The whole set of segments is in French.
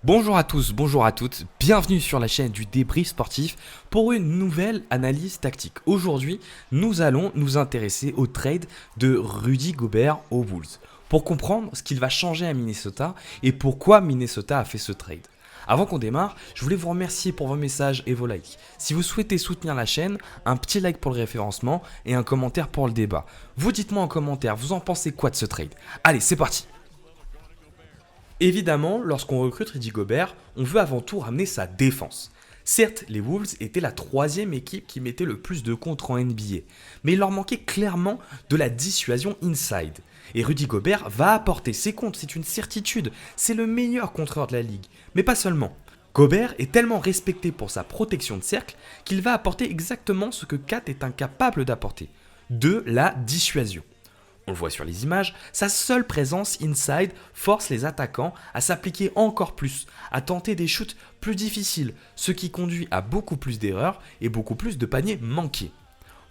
Bonjour à tous, bonjour à toutes, bienvenue sur la chaîne du débrief sportif pour une nouvelle analyse tactique. Aujourd'hui, nous allons nous intéresser au trade de Rudy Gobert aux Bulls pour comprendre ce qu'il va changer à Minnesota et pourquoi Minnesota a fait ce trade. Avant qu'on démarre, je voulais vous remercier pour vos messages et vos likes. Si vous souhaitez soutenir la chaîne, un petit like pour le référencement et un commentaire pour le débat. Vous dites-moi en commentaire, vous en pensez quoi de ce trade? Allez, c'est parti! Évidemment, lorsqu'on recrute Rudy Gobert, on veut avant tout ramener sa défense. Certes, les Wolves étaient la troisième équipe qui mettait le plus de contre en NBA, mais il leur manquait clairement de la dissuasion inside. Et Rudy Gobert va apporter ses comptes, c'est une certitude, c'est le meilleur contreur de la ligue. Mais pas seulement. Gobert est tellement respecté pour sa protection de cercle qu'il va apporter exactement ce que Kat est incapable d'apporter, de la dissuasion. On le voit sur les images, sa seule présence inside force les attaquants à s'appliquer encore plus, à tenter des shoots plus difficiles, ce qui conduit à beaucoup plus d'erreurs et beaucoup plus de paniers manqués.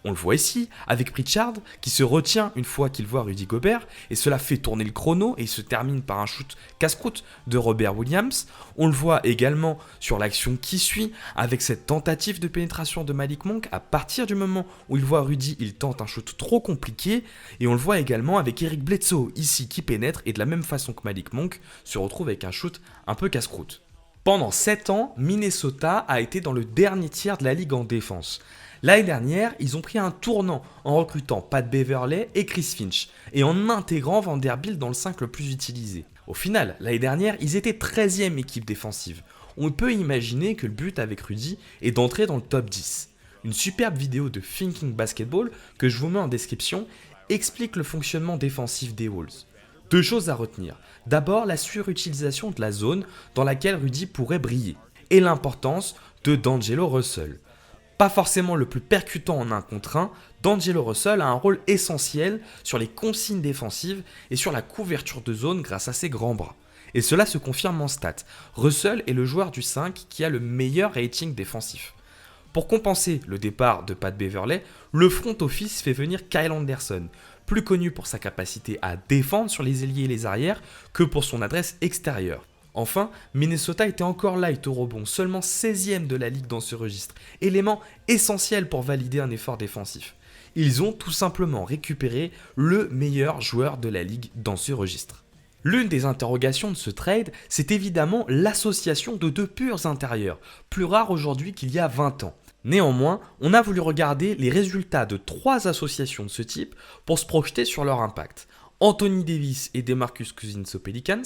On le voit ici avec Pritchard qui se retient une fois qu'il voit Rudy Gobert et cela fait tourner le chrono et se termine par un shoot casse-croûte de Robert Williams. On le voit également sur l'action qui suit avec cette tentative de pénétration de Malik Monk. À partir du moment où il voit Rudy, il tente un shoot trop compliqué et on le voit également avec Eric Bledsoe ici qui pénètre et de la même façon que Malik Monk se retrouve avec un shoot un peu casse-croûte. Pendant 7 ans, Minnesota a été dans le dernier tiers de la ligue en défense. L'année dernière, ils ont pris un tournant en recrutant Pat Beverley et Chris Finch et en intégrant Vanderbilt dans le 5 le plus utilisé. Au final, l'année dernière, ils étaient 13e équipe défensive. On peut imaginer que le but avec Rudy est d'entrer dans le top 10. Une superbe vidéo de Thinking Basketball que je vous mets en description explique le fonctionnement défensif des Wolves. Deux choses à retenir. D'abord, la surutilisation de la zone dans laquelle Rudy pourrait briller et l'importance de D'Angelo Russell. Pas forcément le plus percutant en un contre un, D'Angelo Russell a un rôle essentiel sur les consignes défensives et sur la couverture de zone grâce à ses grands bras. Et cela se confirme en stats. Russell est le joueur du 5 qui a le meilleur rating défensif. Pour compenser le départ de Pat Beverley, le front office fait venir Kyle Anderson, plus connu pour sa capacité à défendre sur les ailiers et les arrières que pour son adresse extérieure. Enfin, Minnesota était encore light au rebond, seulement 16e de la ligue dans ce registre, élément essentiel pour valider un effort défensif. Ils ont tout simplement récupéré le meilleur joueur de la ligue dans ce registre. L'une des interrogations de ce trade, c'est évidemment l'association de deux purs intérieurs, plus rare aujourd'hui qu'il y a 20 ans. Néanmoins, on a voulu regarder les résultats de 3 associations de ce type pour se projeter sur leur impact. Anthony Davis et DeMarcus Cousins aux Pelicans,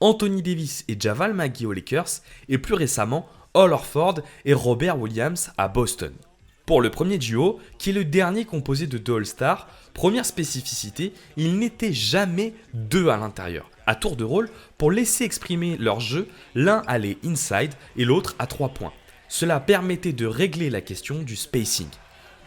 Anthony Davis et Javal McGee aux Lakers, et plus récemment, Al Horford et Robert Williams à Boston. Pour le premier duo, qui est le dernier composé de 2 All-Stars, première spécificité, il n'était jamais 2 à l'intérieur, à tour de rôle pour laisser exprimer leur jeu, l'un allait inside et l'autre à 3 points. Cela permettait de régler la question du spacing.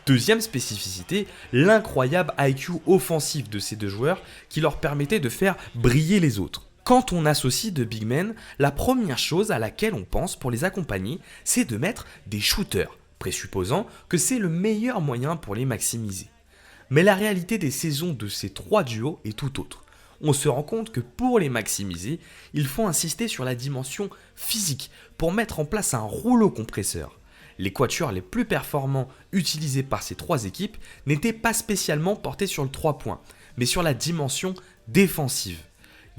Deuxième spécificité, l'incroyable IQ offensif de ces deux joueurs qui leur permettait de faire briller les autres. Quand on associe deux big men, la première chose à laquelle on pense pour les accompagner, c'est de mettre des shooters, présupposant que c'est le meilleur moyen pour les maximiser. Mais la réalité des saisons de ces 3 duos est tout autre. On se rend compte que pour les maximiser, il faut insister sur la dimension physique pour mettre en place un rouleau compresseur. Les quatuors les plus performants utilisés par ces 3 équipes n'étaient pas spécialement portés sur le 3 points, mais sur la dimension défensive.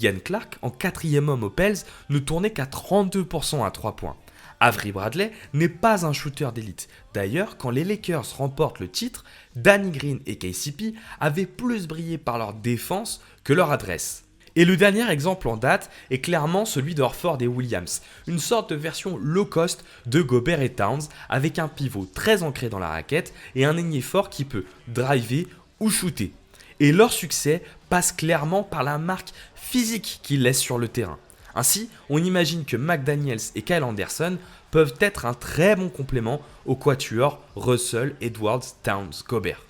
Ian Clark, en 4e homme aux Pels, ne tournait qu'à 32% à 3 points. Avery Bradley n'est pas un shooter d'élite. D'ailleurs, quand les Lakers remportent le titre, Danny Green et KCP avaient plus brillé par leur défense que leur adresse. Et le dernier exemple en date est clairement celui de Horford et Williams, une sorte de version low cost de Gobert et Towns, avec un pivot très ancré dans la raquette et un ailier fort qui peut driver ou shooter. Et leur succès passe clairement par la marque physique qu'ils laissent sur le terrain. Ainsi, on imagine que McDaniels et Kyle Anderson peuvent être un très bon complément au quatuor Russell, Edwards, Towns, Gobert.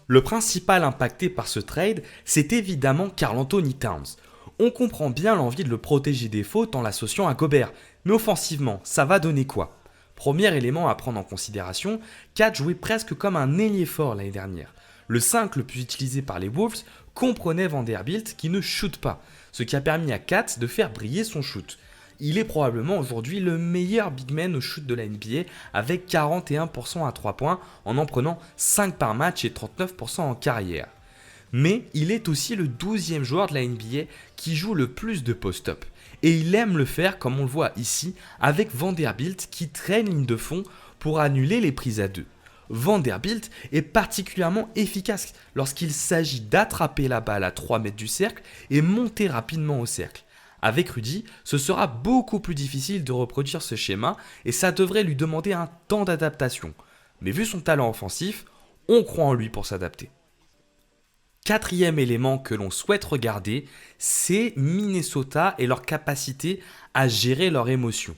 Le principal impacté par ce trade, c'est évidemment Karl Anthony Towns. On comprend bien l'envie de le protéger des fautes en l'associant à Gobert, mais offensivement, ça va donner quoi? Premier élément à prendre en considération, Kat jouait presque comme un ailier fort l'année dernière. Le 5 le plus utilisé par les Wolves comprenait Vanderbilt qui ne shoot pas, ce qui a permis à Kat de faire briller son shoot. il est probablement aujourd'hui le meilleur big man au shoot de la NBA avec 41% à 3 points en prenant 5 par match et 39% en carrière. Mais il est aussi le 12e joueur de la NBA qui joue le plus de post-up. Et il aime le faire comme on le voit ici avec Vanderbilt qui traîne ligne de fond pour annuler les prises à deux. Vanderbilt est particulièrement efficace lorsqu'il s'agit d'attraper la balle à 3 mètres du cercle et monter rapidement au cercle. Avec Rudy, ce sera beaucoup plus difficile de reproduire ce schéma et ça devrait lui demander un temps d'adaptation. Mais vu son talent offensif, on croit en lui pour s'adapter. Quatrième élément que l'on souhaite regarder, c'est Minnesota et leur capacité à gérer leurs émotions.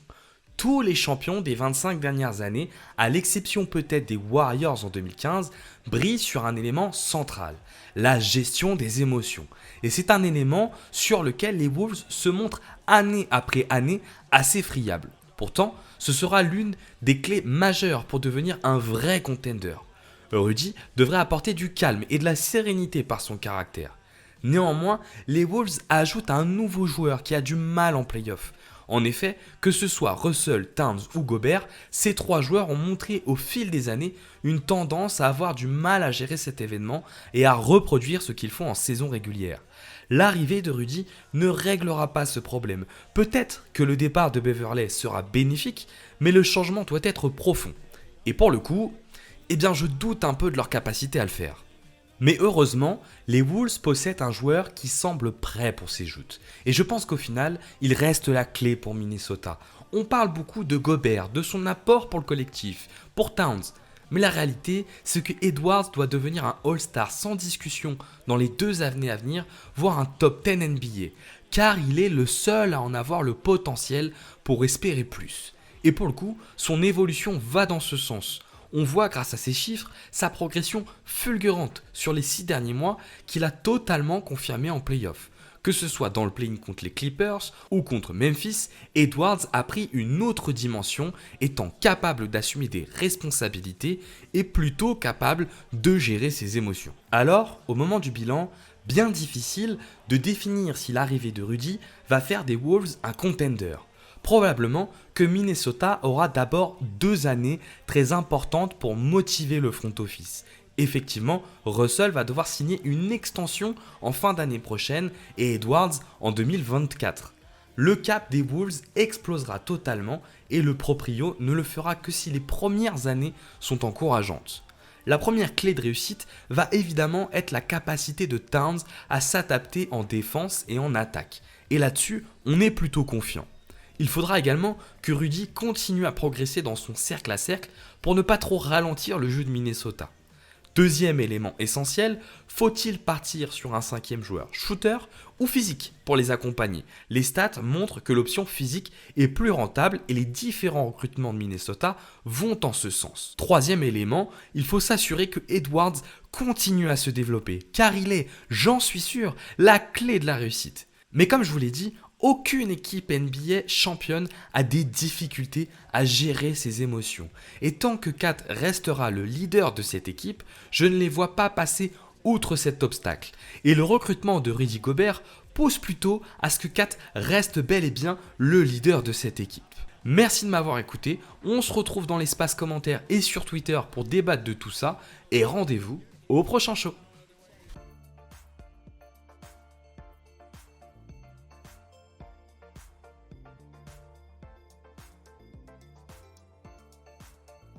Tous les champions des 25 dernières années, à l'exception peut-être des Warriors en 2015, brillent sur un élément central, la gestion des émotions. Et c'est un élément sur lequel les Wolves se montrent année après année assez friables. Pourtant, ce sera l'une des clés majeures pour devenir un vrai contender. Rudy devrait apporter du calme et de la sérénité par son caractère. Néanmoins, les Wolves ajoutent un nouveau joueur qui a du mal en playoff. En effet, que ce soit Russell, Towns ou Gobert, ces trois joueurs ont montré au fil des années une tendance à avoir du mal à gérer cet événement et à reproduire ce qu'ils font en saison régulière. L'arrivée de Rudy ne réglera pas ce problème. Peut-être que le départ de Beverley sera bénéfique, mais le changement doit être profond. Et pour le coup, je doute un peu de leur capacité à le faire. Mais heureusement, les Wolves possèdent un joueur qui semble prêt pour ses joutes. Et je pense qu'au final, il reste la clé pour Minnesota. On parle beaucoup de Gobert, de son apport pour le collectif, pour Towns. Mais la réalité, c'est que Edwards doit devenir un All-Star sans discussion dans les 2 années à venir, voire un top 10 NBA. Car il est le seul à en avoir le potentiel pour espérer plus. Et pour le coup, son évolution va dans ce sens. On voit grâce à ces chiffres sa progression fulgurante sur les 6 derniers mois qu'il a totalement confirmé en playoff. Que ce soit dans le play-in contre les Clippers ou contre Memphis, Edwards a pris une autre dimension, étant capable d'assumer des responsabilités et plutôt capable de gérer ses émotions. Alors, au moment du bilan, bien difficile de définir si l'arrivée de Rudy va faire des Wolves un contender. Probablement que Minnesota aura d'abord 2 années très importantes pour motiver le front office. Effectivement, Russell va devoir signer une extension en fin d'année prochaine et Edwards en 2024. Le cap des Wolves explosera totalement et le proprio ne le fera que si les premières années sont encourageantes. La première clé de réussite va évidemment être la capacité de Towns à s'adapter en défense et en attaque. Et là-dessus, on est plutôt confiant. Il faudra également que Rudy continue à progresser dans son cercle à cercle pour ne pas trop ralentir le jeu de Minnesota. Deuxième élément essentiel, faut-il partir sur un 5e joueur shooter ou physique pour les accompagner? Les stats montrent que l'option physique est plus rentable et les différents recrutements de Minnesota vont en ce sens. Troisième élément, il faut s'assurer que Edwards continue à se développer car il est, j'en suis sûr, la clé de la réussite. Mais comme je vous l'ai dit, aucune équipe NBA championne a des difficultés à gérer ses émotions. Et tant que Kat restera le leader de cette équipe, je ne les vois pas passer outre cet obstacle. Et le recrutement de Rudy Gobert pousse plutôt à ce que Kat reste bel et bien le leader de cette équipe. Merci de m'avoir écouté, on se retrouve dans l'espace commentaire et sur Twitter pour débattre de tout ça, et rendez-vous au prochain show.